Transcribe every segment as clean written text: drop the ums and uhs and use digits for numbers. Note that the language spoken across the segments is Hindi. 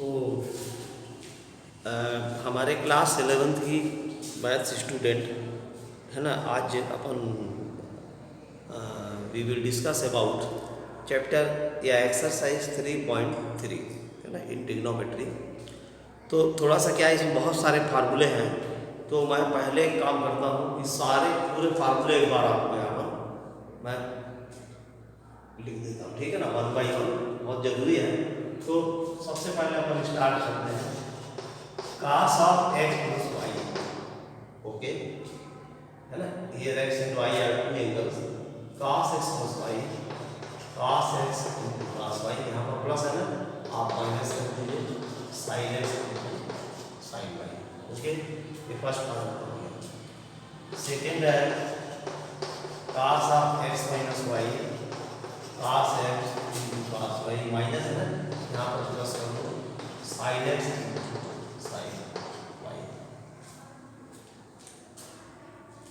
तो हमारे क्लास 11th की मैथ्स स्टूडेंट है ना, आज अपन we will discuss about chapter या एक्सरसाइज 3.3 है ना, इन ट्रिग्नोमेट्री। तो थोड़ा सा क्या है, इसमें बहुत सारे फार्मूले हैं, तो मैं पहले एक काम करता हूँ कि सारे पूरे फार्मूले एक बार आपको यहाँ पर मैं लिख देता हूँ, ठीक है ना, 1 बाई 1, बहुत जरूरी है। तो सबसे पहले अपन स्टार्ट करते हैं cos of x plus y, okay है ना, here x and y are two angles, cos x plus y, cos x into cos y, यहाँ पर प्लस है ना, आप माइनस कर दीजिए sin x into sin y, okay. ये फर्स्ट पार्ट हो गया। सेकेंड है cos of x minus y, cos x into cos y, minus है ना, यहाँ पर प्लस कर दो sin x into sin y।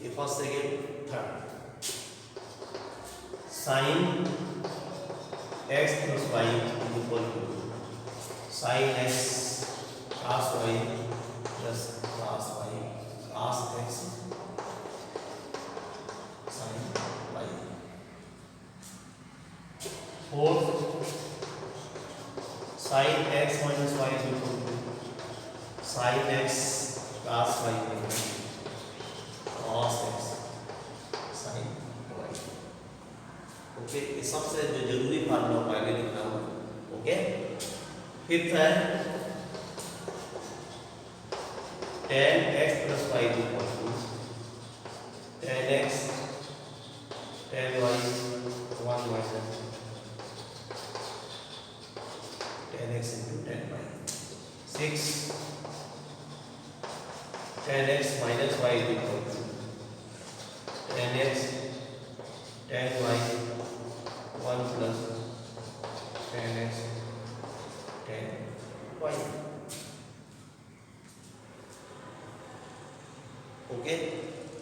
ये first, second, third. sin x plus y equal to sin x cos y plus cos y cos x sin y। Fourth, sin x minus y equal to sin x cos y minus cos x sin y, okay. ये सबसे जो जरूरी फार्मूला पहले लिखना होगा, ओके। फिफ्थ है tan x plus y equal to tan x tan y 1 minus tan x into tan y। 6 tan x minus y equal to tan x tan y 1 plus tan x tan y, okay.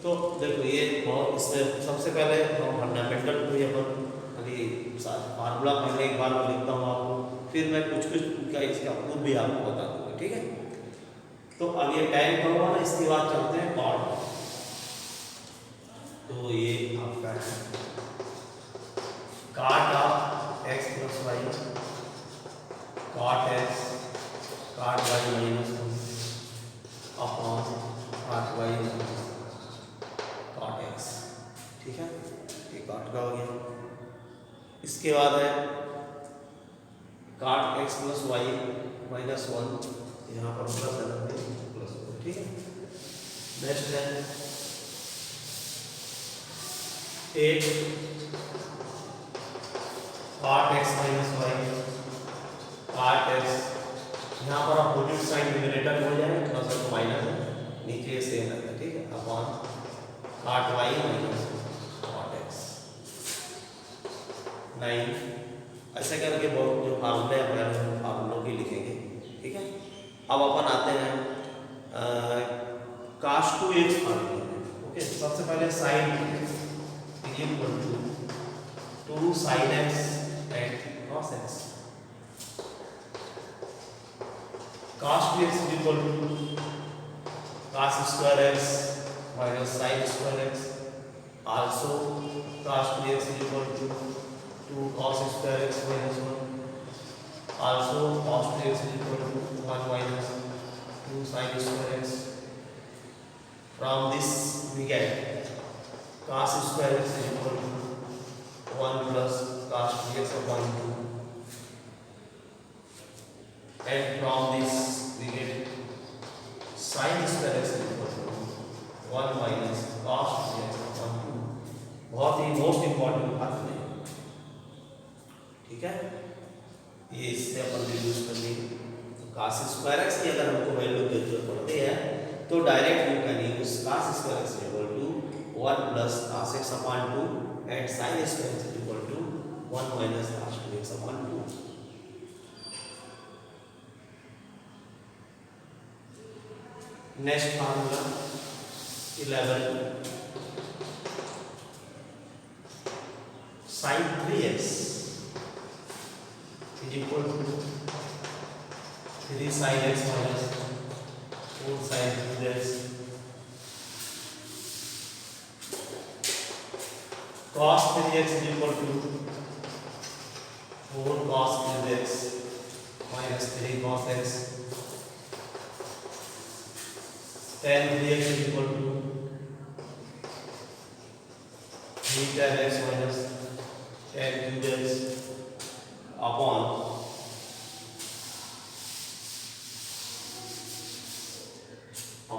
तो देखो ये बहुत, इसमें सबसे पहले हम फंडामेंटल को ही अपन खाली फार्मूला पहले एक बार मैं लिखता हूँ आपको, फिर मैं कुछ का इसका प्रूफ भी आपको बता दूंगा, ठीक है। तो अब ये टाइम का हुआ ना, इसके बाद चलते हैं कॉट। तो ये आपका है cot of x plus y, cot x cot y minus 1 upon cot y cot x, ठीक है। ये कॉट का हो गया। इसके बाद है cot x plus y minus 1, यहाँ पर प्लस है प्लस 1, ठीक है। नेक्स्ट है 8 cot x minus y cot x, यहाँ पर अपोजिट साइन न्यूमरेटर हो जाए, प्लस और माइनस है, नीचे सेम रहता है, ठीक है, upon cot y minus cot x। 9 ऐसे करके बहुत जो फार्मूले हैं फार्मूलों की लिखेंगे, ठीक है। अब अपन आते हैं cos 2x फार्मूले में, ओके। सबसे पहले sin x equal to 2 sin x and cos x, cos 2x equal to cos square x minus sin square x, also cos 2x equal to 2 cos square x minus 1, also cos 2x is equal to 1 minus 2 sin square x. From this we get cos square x is equal to 1 plus cos 2x upon 2, and from this we get sin square x is equal to 1 minus cos 2x upon 2। बहुत ही मोस्ट इम्पॉर्टेंट बात है, ठीक है। ये इससे अपन रिड्यूस कर लेंगे। तो cos स्क्वायर x की अगर हमको वैल्यू की जरूरत पड़ती है तो direct you can use cos square x equal to 1 plus cos x upon 2 and sin square x equal to 1 minus cos 2x upon 2। Next formula 11 sin 3x is equal to 3 sin x minus 4 sin 2x cos 3x is equal to 4 cos 3x minus 3 cos x tan 3x is equal to 3 tan x minus tan cube x upon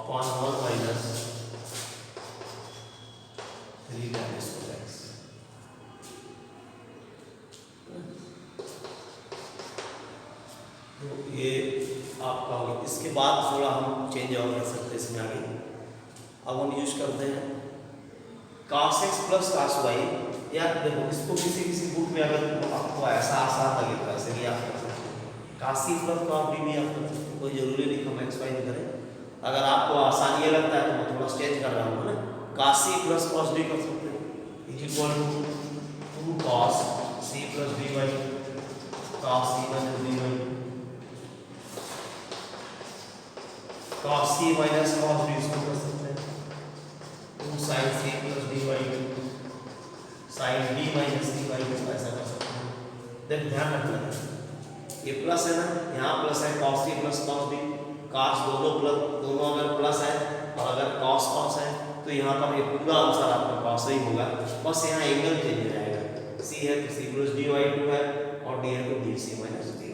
1 minus 3 tan square x। तो ये आपका हो गया। इसके बाद थोड़ा हम चेंज और कर सकते हैं इसमें आगे। अब हम यूज करते हैं cos x plus cos y। या देखो इसको किसी किसी बुक में अगर आपको ऐसा आसान लगेगा ऐसे कि आप cos c plus cos b भी आप कोई जरूरी नहीं हम x y करें। अगर आपको आसान ये लगता है तो मैं थोड़ा चेंज कर रहा हूँ ना, cos c plus cos d कर सकते हैं is equal to 2 cos c plus dy cos c minus dy cos c minus cos d इसको कर सकते हैं 2 sin c plus dy sin d minus dy ऐसा कर सकते हैं। देख ध्यान रखना है ये प्लस है ना, यहाँ प्लस है cos c plus cos d, cos दोनों अगर प्लस है और अगर cos cos है तो यहाँ पर ये पूरा आंसर आपका cos ही होगा, बस यहाँ एंगल चेंज हो जाएगा। c है तो c प्लस dy 2 है और d है तो dc minus dy।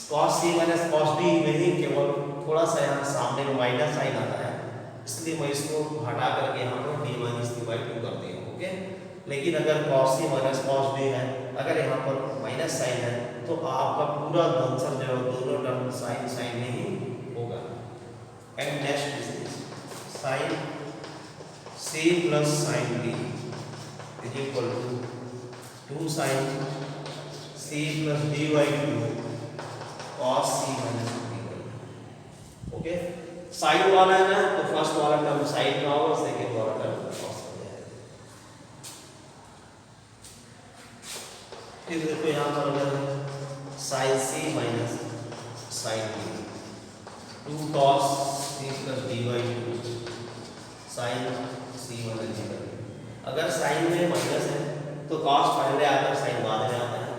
cos c minus cos d में ही केवल थोड़ा सा यहाँ सामने में माइनस साइन आता है, इसलिए मैं इसको हटा करके यहाँ पर d माइनस dy 2 कर दिया। ओके, लेकिन अगर cos c minus cos d है, अगर यहाँ पर माइनस साइन है तो आपका पूरा आंसर जो है दोनों टर्म साइन साइन में ही होगा। And next is sin c plus sin d is equal to 2 sin c plus dy 2 cos c minus dy। Okay, sine वाला है ना तो फर्स्ट वाला टर्म साइन का होगा, सेकंड वाला टर्म cos का जाएगा। फिर देखो यहाँ पर अगर sin c minus sin d 2 cos c plus dy 2 sin c minus dy। अगर साइन में माइनस है तो cos पहले आता है साइन बाद में आता है,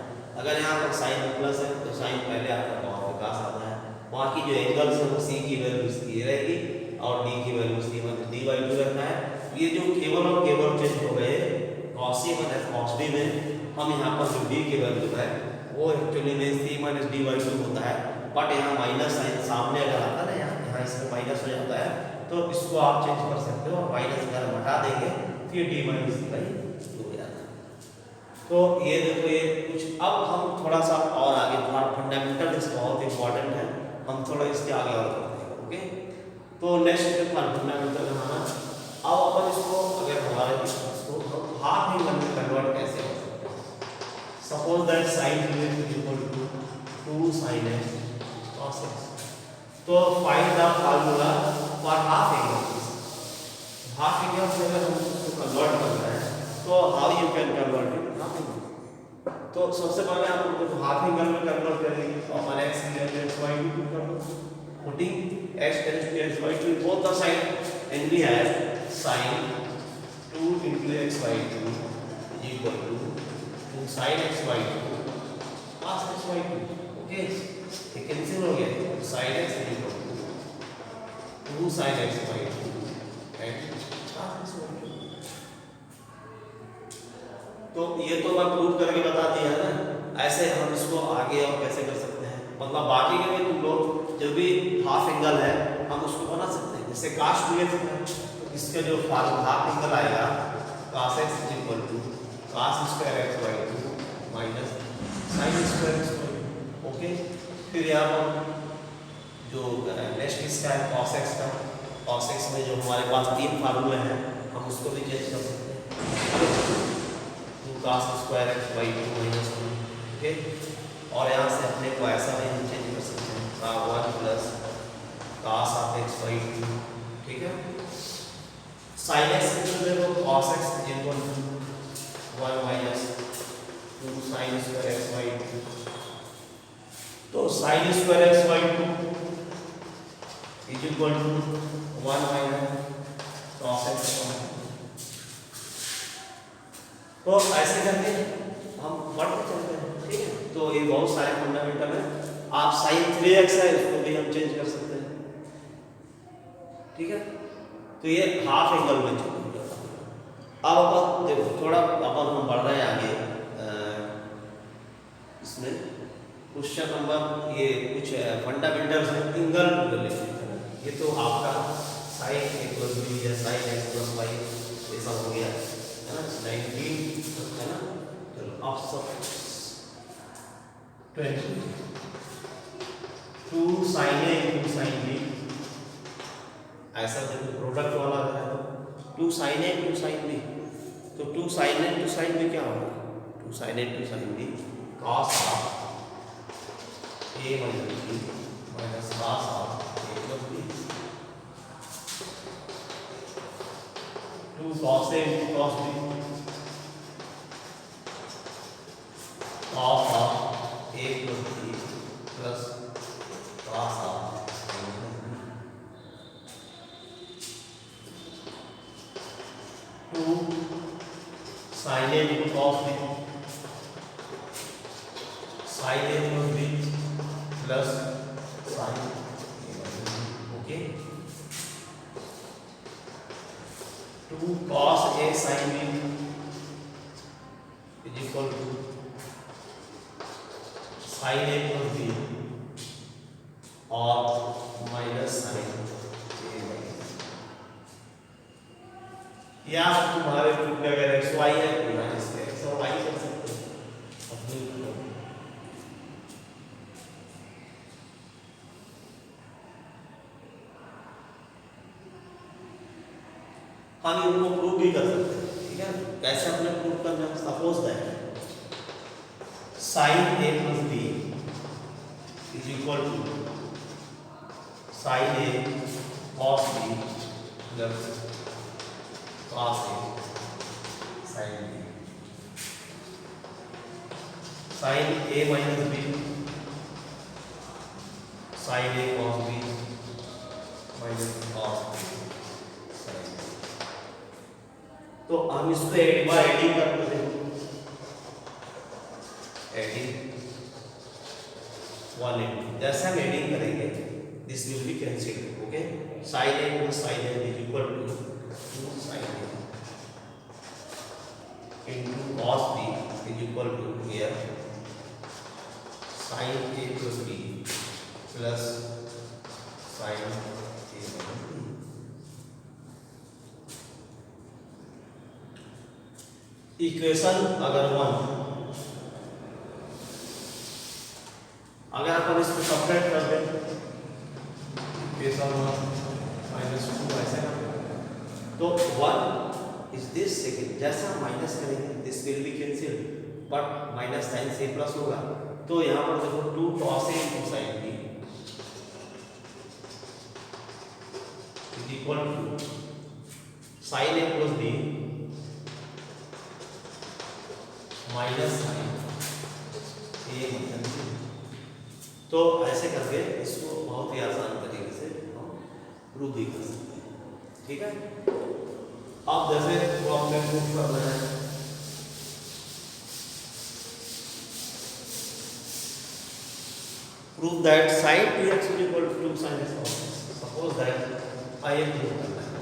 अगर यहाँ पर साइन में प्लस है तो साइन पहले आता है cos में cos आता है। बाकी जो एंगल्स है वो c की वैल्यू इसकी रहेगी और d की वैल्यू c माइनस dy 2 रहता है। ये जो केवल और केवल चेंज हो गए cos c minus cos d में, हम यहाँ पर जो d की वैल्यू है वो एक्चुअली में c माइनस dy 2 होता है, बट यहाँ माइनस साइन सामने अगर आता है ना, यहाँ इसमें माइनस हो जाता है तो इसको आप चेंज कर सकते हो और माइनस अगर हटा देंगे फिर d माइनस dy 2 हो जाता है। तो ये देखो ये कुछ, अब हम थोड़ा सा और आगे फंडामेंटल इसका बहुत इंपॉर्टेंट है, हम थोड़ा इसके आगे और करते हैं। ओके, तो नेक्स्ट जो फंडामेंटल है ना, अब अपन इसको अगर हमारे इसको हाफ एंगल में कन्वर्ट कैसे कर सकते हैं। Suppose that sin 2x is equal to 2 sin x cos x। तो find the formula for half angle. Half angle से अगर हम इसको कन्वर्ट करना है तो how you can convert it half angle. तो सबसे पहले आप देखो हाफ एंगल में कन्वर्ट करेंगे तो हमारे x x y 2 कर दो, putting x x y 2 both the side and we have sin 2 into x y 2 is equal to 2 sin x y 2 cos x y 2। Okay, ये कैंसिल हो गया, sin x is equal to 2 sin x y 2 and cos x y 2। तो ये तो मैं प्रूव करके बता दिया है ना, ऐसे हम इसको आगे और कैसे कर सकते हैं, मतलब बाकी के भी तुम लोग जो भी हाफ एंगल है हम उसको बना सकते हैं। जैसे cos 2x है तो इसका जो हाफ एंगल आएगा cos x is equal to cos square x by 2 minus sin square x by 2। Okay, फिर यहाँ पर जो नेक्स्ट इसका है cos x का, cos x में जो हमारे पास 3 फार्मूले हैं हम उसको भी चेंज कर सकते हैं। cos square x by 2 minus 1। Okay, और यहाँ से अपने को ऐसा भी हम चेंज कर सकते हैं 1 plus cos of x by 2। ठीक है, sin x को देखो cos x is equal to 1 minus 2 sin square x by 2 तो sine square x by 2 is equal to 1 minus cos x. तो ऐसे करके हम बढ़ते चलते हैं, ठीक है। तो ये बहुत सारे फंडामेंटल है। आप साइन 3x है उसको भी हम चेंज कर सकते हैं, ठीक है। तो ये हाफ एंगल में चलेगा। अब अपन देखो थोड़ा अपन हम बढ़ रहे हैं आगे इसमें क्वेश्चन नंबर ये कुछ फंडामेंटल्स है एंगल रिलेशन। ये तो आपका साइन ए प्लस बी या साइन एक्स प्लस वाई ये सब हो गया है ना, 19 है ना। चलो अब सब 20 2 sin a into sin b, ऐसा देखो प्रोडक्ट वाला है तो 2 sin a into sin b, तो 2 sin a into sin b क्या होगा, 2 sin a into sin b cos of a minus b minus cos of a plus b, 2 cos a into cos b cos of a plus b plus cos of two sin a into cos b sin a plus b plus sin a, okay. 2 cos a sin b is equal to sin a plus b और माइनस sin a, या तुम्हारे ग्रुप में अगर एक्स वाई है तो माइनस एक्स और वाई कर सकते हो अपनी। हम इनको प्रूव भी कर सकते हैं, ठीक है। कैसे हमने प्रूव करना है, suppose that sine a plus b is equal to sine a cos b plus cos a sin b, sin a minus b sin a cos b minus cos b sin b। तो हम इसको एक बार एडिंग करते हैं, एडिंग 1 जैसे हम एडिंग करेंगे this will B cancelled, okay. sin a plus sin a is equal to 2 sin a into cos b is equal to here sin a plus b plus sin a minus b। Equation अगर 1 अगर अपन इसको सब्ट्रैक्ट कर दें इक्वेशन 1 माइनस 2 ऐसे ना, तो 1 इज दिस सेकंड, जैसा हम माइनस करेंगे this will be cancel but minus sine से प्लस होगा। तो यहाँ पर देखो 2 cos a into sin b is equal to sin a plus b minus sine a minus b। तो ऐसे करके इसको बहुत ही आसान तरीके से हम प्रूव भी कर सकते हैं, ठीक है। अब जैसे प्रॉब्लम प्रूव करना है, prove that sin 2x is equal to 2 sin x cos x। Suppose that I am prove करना है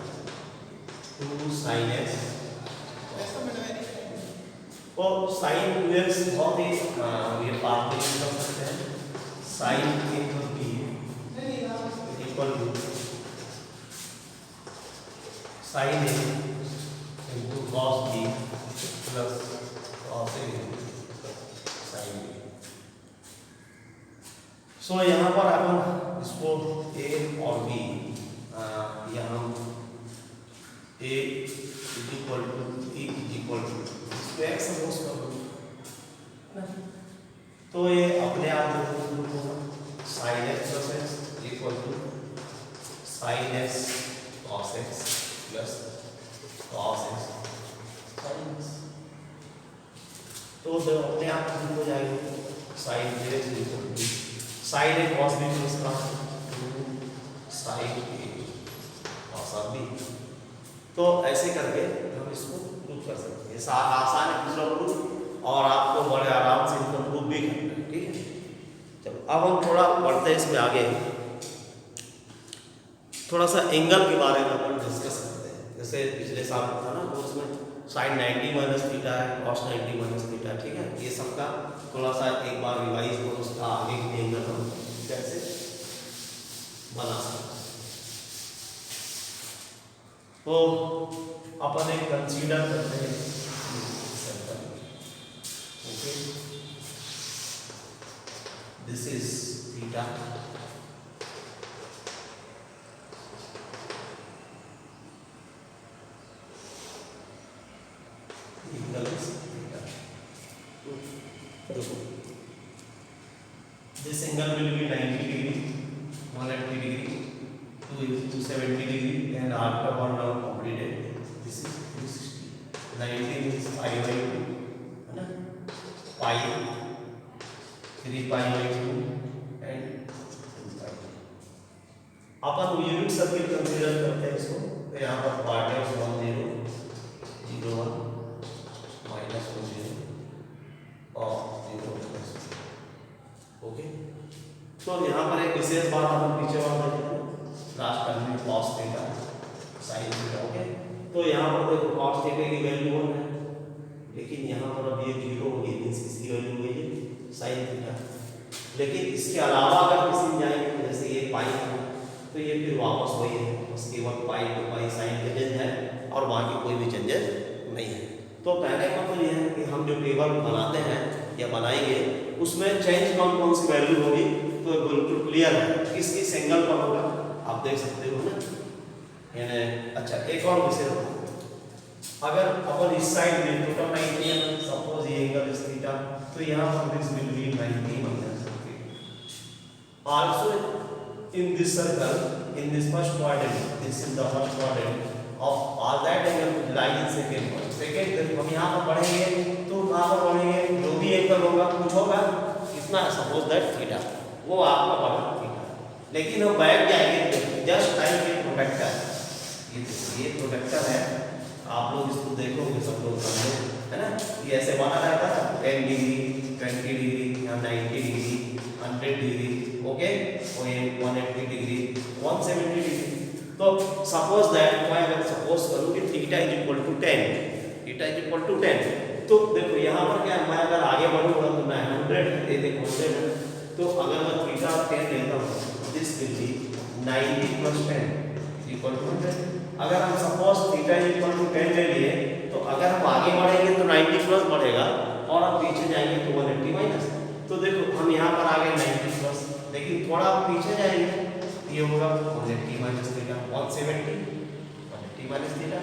2 sin x, और sin 2x बहुत ही ये बात नहीं कर सकते हैं, sin a plus b equal to sin a into cos b plus cos a sin b। So यहाँ पर अपन इसको a और b यहाँ a is equal to b is equal to इसको x सपोज कर दो, तो ये अपने आप होगा sin x plus x equal to sin x cos x plus cos x sin x। तो जब अपने आप हो जाएगा sin x equal to sine a cos b plus का साइन ए कॉस बी। तो ऐसे करके हम इसको प्रूव कर सकते हैं। आसान है दूसरा प्रूफ, और आपको बड़े आराम से इसको प्रूफ भी करना है। ठीक है, चलो अब हम थोड़ा बढ़ते हैं इसमें आगे, थोड़ा सा एंगल के बारे में अपन डिस्कस करते हैं। जैसे पिछले साल था ना, तो उसमें साइन 90 माइनस थीटा है, कॉस 90 माइनस थीटा। ठीक है, ये सबका थोड़ा सा एक बार रिवाइज हो, उसका आगे के एंगल हम कैसे बना सकते हैं। तो अपन एक कंसीडर करते हैं circle. Okay, this is theta, this angle will be 90 degree, 180 degree, 270 degree, and after one round completed, this is 360. 90 is pi by 2, है ना? Pi 3 pi by 2 and 2 pi. Upon unit circle consider करते हैं इसको। तो यहाँ पर पार्ट 1 0 0 1 माइनस 1 0 और 0 प्लस। ओके, तो यहाँ पर एक विशेष बात हम पीछे बात देखेंगे, लास्ट टाइम में cos theta sine theta. Okay, तो यहाँ पर देखो कॉस थीटा की वैल्यू 1 है, लेकिन यहाँ पर अब ये 0 होगी, मींस इसकी वैल्यू हुई साइन थीटा। लेकिन इसके अलावा अगर किसी जाएंगे, जैसे ये पाई है, तो ये फिर वापस वही है, बस केवल पाई टू पाई साइन का चेंज है और बाकी कोई भी चेंजेस नहीं है। तो पहले का तो ये है कि हम जो टेबल बनाते हैं या बनाएंगे, उसमें चेंज कौन कौन सी वैल्यू होगी, तो बिल्कुल क्लियर है किस किस एंगल पर होगा, आप देख सकते हो ना। यानी अच्छा, एक और विषय अगर अपन इस साइड में टोटल 90 है, सपोज ये एंगल इज थीटा, तो यहाँ पर this will be 90 minus theta. Also in this circle, in this first quadrant, this is the first quadrant of all that angle lie in second point. Second हम यहाँ पर पढ़ेंगे, तो कहाँ पर पढ़ेंगे, जो भी एंगल होगा कुछ होगा कितना, सपोज दैट थीटा, वो आपका पढ़ा थीटा। लेकिन हम बैठ जाएंगे जस्ट टाइम के प्रोडक्टर, ये प्रोडक्टर है, आप लोग इसको देखोगे सब लोग समझो, है ना। ये ऐसे बना रहता है 10 डिग्री 20 डिग्री या 90 डिग्री 100 डिग्री, ओके, और ये 180 डिग्री 170 डिग्री। तो सपोज दैट मैं अगर सपोज करूँ कि theta is equal to 10, theta is equal to 10, तो देखो यहाँ पर क्या, मैं अगर आगे बढ़ूँगा तो मैं 100 ये देखो 100 है, तो अगर मैं थीटा 10 लेता हूँ, this will be 90 plus 10 equal to 100। अगर हम सपोज थीटा इक्वल टू 10 ले लिए, तो अगर हम आगे बढ़ेंगे तो 90 प्लस बढ़ेगा, और हम पीछे जाएंगे तो 180 माइनस। तो देखो हम यहाँ पर आ गए 90 प्लस, लेकिन थोड़ा पीछे जाएंगे ये होगा 180 माइनस थीटा, 170 180 माइनस थीटा।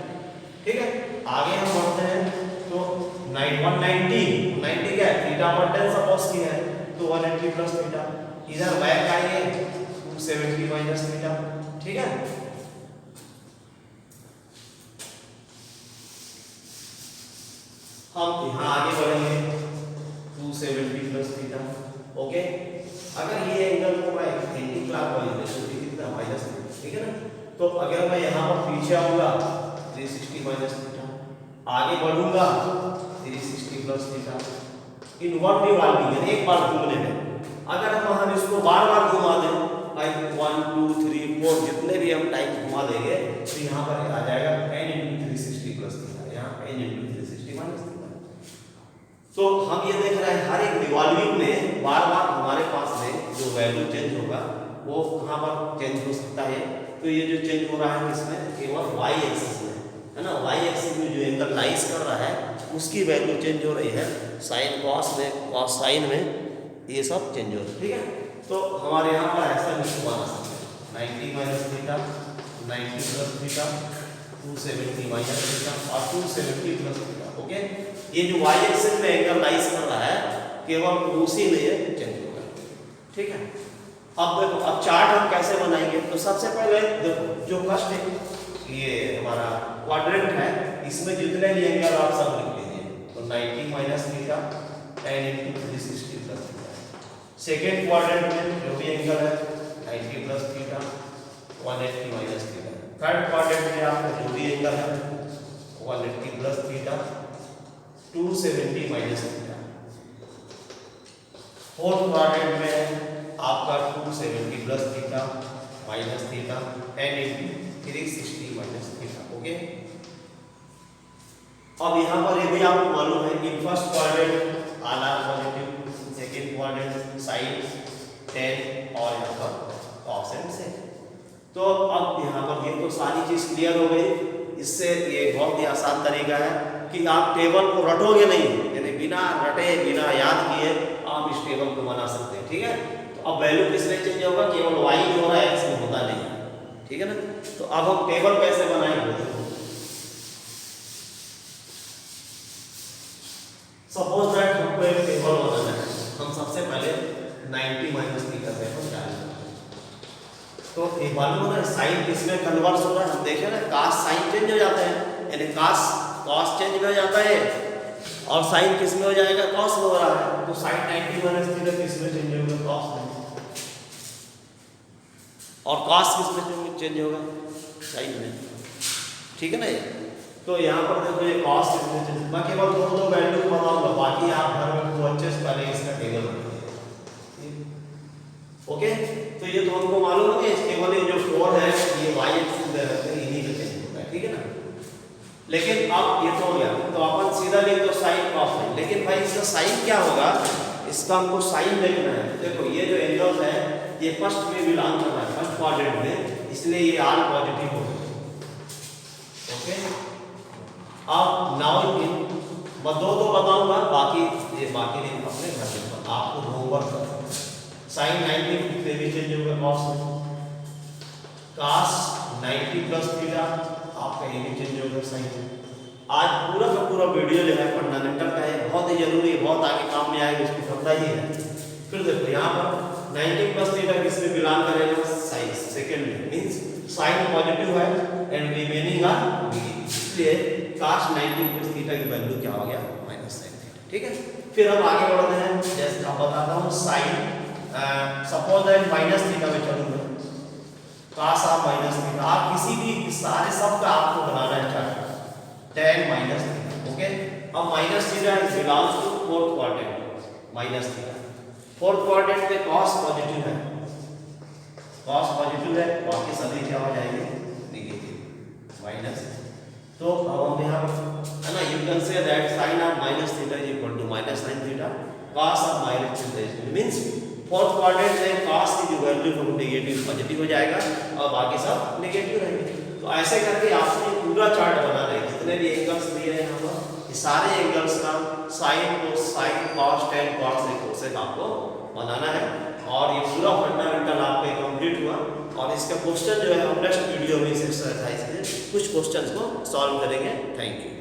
ठीक है, आगे हम बढ़ते हैं तो 190 क्या है, थीटा पर 10 सपोज किया है, तो 180 प्लस थीटा। इधर बैक आएंगे 270 माइनस थीटा। ठीक है, हम यहाँ आगे बढ़ेंगे 270 प्लस थीटा। ओके, अगर ये एंगल को मैं एंटी क्लॉकवाइज कितना माइनस, ठीक है ना, तो अगर मैं यहाँ पर पीछे आऊँगा 360 माइनस थीटा, आगे बढ़ूंगा 360 प्लस थीटा। इनवर्ट रिवॉल्विंग एक बार घूमने में, अगर हम इसको बार बार घुमा दें, लाइक 1 2 3 4 जितने भी हम टाइम घुमा देंगे, तो यहाँ पर आ जाएगा n × 360 प्लस थीटा, यहाँ n × 360 माइनस थीटा। तो हम ये देख रहे हैं हर एक रिवॉल्विंग में बार बार हमारे पास में जो वैल्यू चेंज होगा वो कहाँ पर चेंज हो सकता है। तो ये जो चेंज हो रहा है इसमें केवल y एक्सिस में, है ना, y एक्सिस में जो एंगल लाइज कर रहा है उसकी वैल्यू चेंज हो रही है, साइन कॉस में, कॉस साइन में, ये सब चेंज हो रहा है। ठीक है, तो हमारे यहाँ पर ऐसा निश्चित बना सकते हैं 90 minus theta, 90 plus theta, 270 minus theta और 270 प्लस थीटा। ओके, ये जो y एक्सिस में एंगल लाइज कर रहा है केवल उसी में ये चेंज होगा। ठीक है, अब देखो अब चार्ट हम कैसे बनाएंगे। तो सबसे पहले देखो जो फर्स्ट है ये हमारा क्वाड्रेंट है, इसमें जितने भी एंगल आप सब लिख लीजिए। तो 90 minus theta n × 360 plus theta. Second quadrant में जो भी एंगल है 90 plus theta 180 minus theta. Third quadrant में आपका जो भी एंगल है 180 plus theta 270 minus theta. Fourth quadrant में आपका 270 plus theta minus theta 10 into 360 minus theta. Okay, अब यहाँ पर ये भी आपको मालूम है कि first quadrant all are positive, second quadrant sign 10 और यहाँ पर कॉस एंड सेक। तो अब यहाँ पर ये तो सारी चीज क्लियर हो गई। इससे ये बहुत ही आसान तरीका है कि आप टेबल को रटोगे नहीं, यानी बिना रटे बिना याद किए आप इस टेबल को बना सकते हैं। ठीक है, तो अब वैल्यू किसमें चेंज होगा, केवल y में हो रहा है, x में होता नहीं है। ठीक है ना, तो अब हम टेबल कैसे बनाएंगे। सपोज दैट हमको एक टेबल बनाना है, हम सबसे पहले 90 माइनस थीटा से हम डालेंगे। तो एक मालूम है साइन किसमें कन्वर्स हो रहा है, हम देखें ना कास साइन चेंज हो जाता है, यानी कास कॉस चेंज हो जाता है और साइन किसमें हो जाएगा, कॉस में हो रहा है। तो साइन 90 माइनस थीटा किसमें चेंज होगा, कॉस में। और कॉस किसमें चेंज होगा, साइन में। ठीक है ना, तो यहाँ पर देखो ये कॉस किसमें चेंज, मैं केवल दो वैल्यू को बताऊंगा, बाकी आप घर में को अच्छे से पहले इसका टेबल बनाइए। ओके, तो ये तो हमको मालूम है कि केवल ये जो 4 है ये y एक्सिस में रहते हैं, इन्हीं पे चेंज होता है। ठीक है ना, लेकिन अब ये तो हो गया, तो अपन सीधा लिख दो साइन कॉस साइन। लेकिन भाई इसका साइन क्या होगा, इसका हमको साइन देखना है। देखो ये जो एंगल है ये फर्स्ट में बिलोंग कर रहा है, फर्स्ट क्वाड्रेंट में, इसलिए ये ऑल पॉजिटिव होगा। ओके, अब नाउ मैं दो बताऊंगा, बाकी ये बाकी नहीं अपने घर पे आपको होमवर्क करना। साइन 90 से भी चेंज होगा कॉस में, कॉस 90 प्लस थीटा आपका ये भी चेंज होगा साइन में। आज पूरा का पूरा वीडियो जो है फंडामेंटल का है, बहुत ही जरूरी है, बहुत आगे काम में आएगा, उसको समझना ही है। फिर देखो यहाँ पर 90 प्लस थीटा किसमें बिलोंग करेगा, साइन सेकंड में, मींस साइन पॉजिटिव है एंड रिमेनिंग आर नेगेटिव, इसलिए cos 90 प्लस थीटा की वैल्यू क्या हो गया, माइनस साइन थीटा। ठीक है, फिर हम आगे बढ़ते हैं। जैसे आप बताता हूँ sine suppose that minus theta में चलूंगा, cos ऑफ माइनस थीटा, आप किसी भी सारे सब का आपको बनाना है chart, tan minus theta. Okay, अब minus theta belongs to fourth quadrant, minus theta fourth quadrant में cos पॉजिटिव है, cos पॉजिटिव है, बाकी सभी क्या हो जाएंगे, नेगेटिव माइनस। तो अब हम यहाँ है ना, you can say that sin of minus theta is equal to minus sin theta cos of minus theta, means fourth quadrant में cos की जो वैल्यू है वो नेगेटिव पॉजिटिव हो जाएगा और बाकी सब नेगेटिव रहेंगे। तो ऐसे करके आपको पूरा चार्ट बनाना है, जितने भी एंगल्स दिए हैं यहाँ पर, ये सारे एंगल्स का साइन cos tan cos सेक आपको बनाना है। और ये पूरा फंडामेंटल आपका कंप्लीट हुआ और इसका क्वेश्चन जो है हम नेक्स्ट वीडियो में इस एक्सरसाइज में कुछ क्वेश्चंस को सॉल्व करेंगे। Thank you.